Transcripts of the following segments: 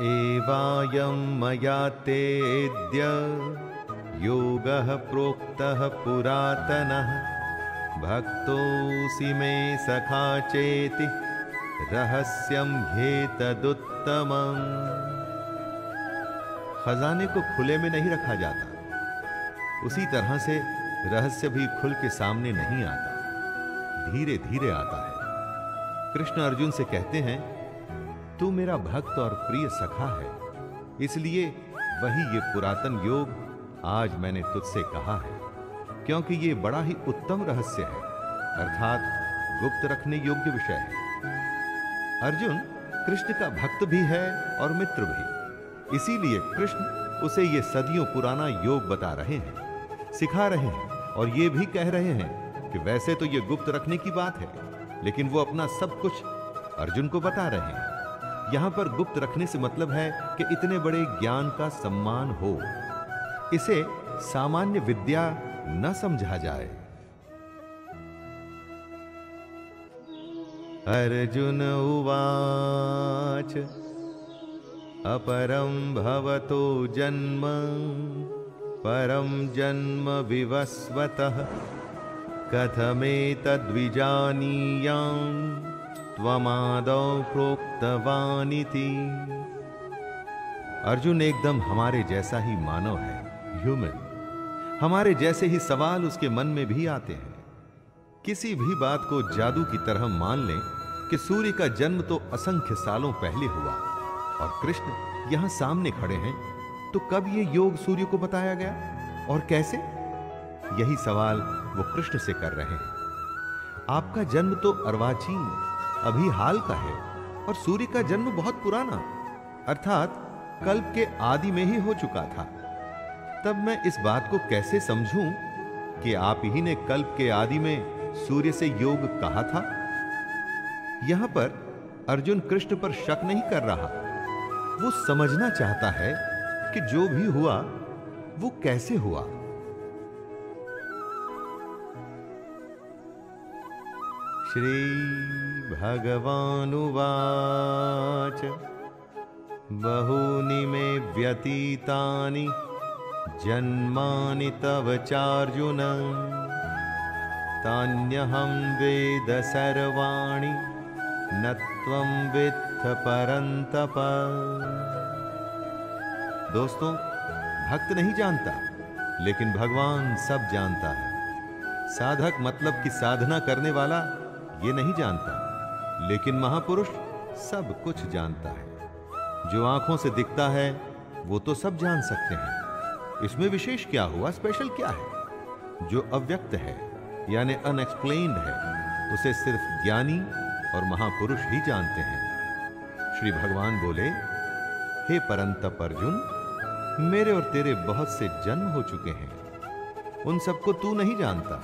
एवायं मया तेऽद्य योगः प्रोक्तः पुरातनः भक्तोऽसि मे सखा चेति रहस्यं ह्येतदुत्तमम्। खजाने को खुले में नहीं रखा जाता, उसी तरह से रहस्य भी खुल के सामने नहीं आता, धीरे धीरे आता है। कृष्ण अर्जुन से कहते हैं, तू मेरा भक्त और प्रिय सखा है, इसलिए वही ये पुरातन योग आज मैंने तुझसे कहा है, क्योंकि ये बड़ा ही उत्तम रहस्य है, अर्थात गुप्त रखने योग्य विषय है। अर्जुन कृष्ण का भक्त भी है और मित्र भी, इसीलिए कृष्ण उसे ये सदियों पुराना योग बता रहे हैं, सिखा रहे हैं और ये भी कह रहे हैं कि वैसे तो ये गुप्त रखने की बात है, लेकिन वो अपना सब कुछ अर्जुन को बता रहे हैं। यहां पर गुप्त रखने से मतलब है कि इतने बड़े ज्ञान का सम्मान हो, इसे सामान्य विद्या न समझा जाए। अर्जुन उवाच अपरं भवतो जन्म परं जन्म विवस्वतः कथमेतद्विजानीयाम् त्वमादौ प्रोक्तवानिति। अर्जुन एकदम हमारे जैसा ही मानव है, ह्यूमन। हमारे जैसे ही सवाल उसके मन में भी आते हैं। किसी भी बात को जादू की तरह मान लें कि सूर्य का जन्म तो असंख्य सालों पहले हुआ और कृष्ण यहां सामने खड़े हैं, तो कब ये योग सूर्य को बताया गया और कैसे? यही सवाल वो कृष्ण से कर रहे हैं। आपका जन्म तो अर्वाचीन अभी हाल का है और सूर्य का जन्म बहुत पुराना, अर्थात कल्प के आदि में ही हो चुका था। तब मैं इस बात को कैसे समझूं कि आप ही ने कल्प के आदि में सूर्य से योग कहा था? यहां पर अर्जुन कृष्ण पर शक नहीं कर रहा, वो समझना चाहता है कि जो भी हुआ वो कैसे हुआ। श्री भगवानुवाच बहूनि मे व्यतीतानि जन्मानि तव चार्जुन तान्यहं वेद सर्वाणि न त्वं विद्ध परन्तप। दोस्तों, भक्त नहीं जानता, लेकिन भगवान सब जानता है। साधक मतलब कि साधना करने वाला ये नहीं जानता, लेकिन महापुरुष सब कुछ जानता है। जो आंखों से दिखता है वो तो सब जान सकते हैं, इसमें विशेष क्या हुआ, स्पेशल क्या है? जो अव्यक्त है यानी अनएक्सप्लेन्ड है, उसे सिर्फ ज्ञानी और महापुरुष ही जानते हैं। श्री भगवान बोले, हे परंतप अर्जुन, मेरे और तेरे बहुत से जन्म हो चुके हैं, उन सबको तू नहीं जानता,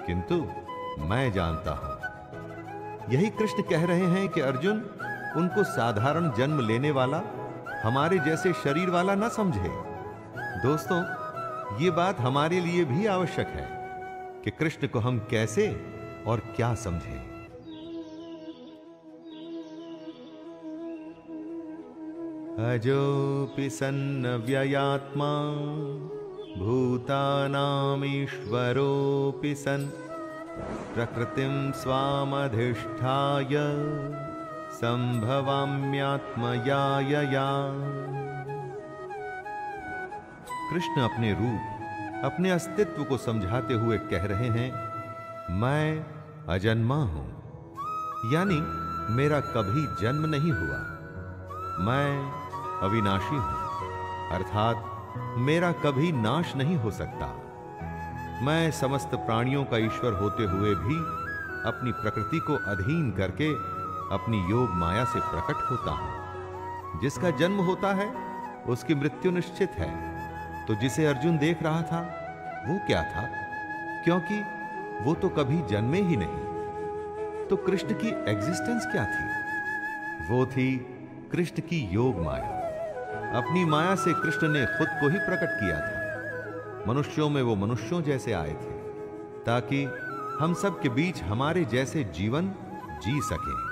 किंतु मैं जानता हूं। यही कृष्ण कह रहे हैं कि अर्जुन उनको साधारण जन्म लेने वाला, हमारे जैसे शरीर वाला ना समझे। दोस्तों, ये बात हमारे लिए भी आवश्यक है कि कृष्ण को हम कैसे और क्या समझें। अजोऽपि सन्नव्ययात्मा भूतानामीश्वरोऽपि सन् प्रकृतिं स्वामधिष्ठाय संभवाम्यात्मयायया। कृष्ण अपने रूप, अपने अस्तित्व को समझाते हुए कह रहे हैं, मैं अजन्मा हूं, यानी मेरा कभी जन्म नहीं हुआ। मैं अविनाशी हूं, अर्थात मेरा कभी नाश नहीं हो सकता। मैं समस्त प्राणियों का ईश्वर होते हुए भी अपनी प्रकृति को अधीन करके अपनी योग माया से प्रकट होता हूं। जिसका जन्म होता है उसकी मृत्यु निश्चित है। तो जिसे अर्जुन देख रहा था वो क्या था? क्योंकि वो तो कभी जन्मे ही नहीं। तो कृष्ण की एग्जिस्टेंस क्या थी? वो थी कृष्ण की योग माया। अपनी माया से कृष्ण ने खुद को ही प्रकट किया था। मनुष्यों में वो मनुष्यों जैसे आए थे ताकि हम सब के बीच हमारे जैसे जीवन जी सकें।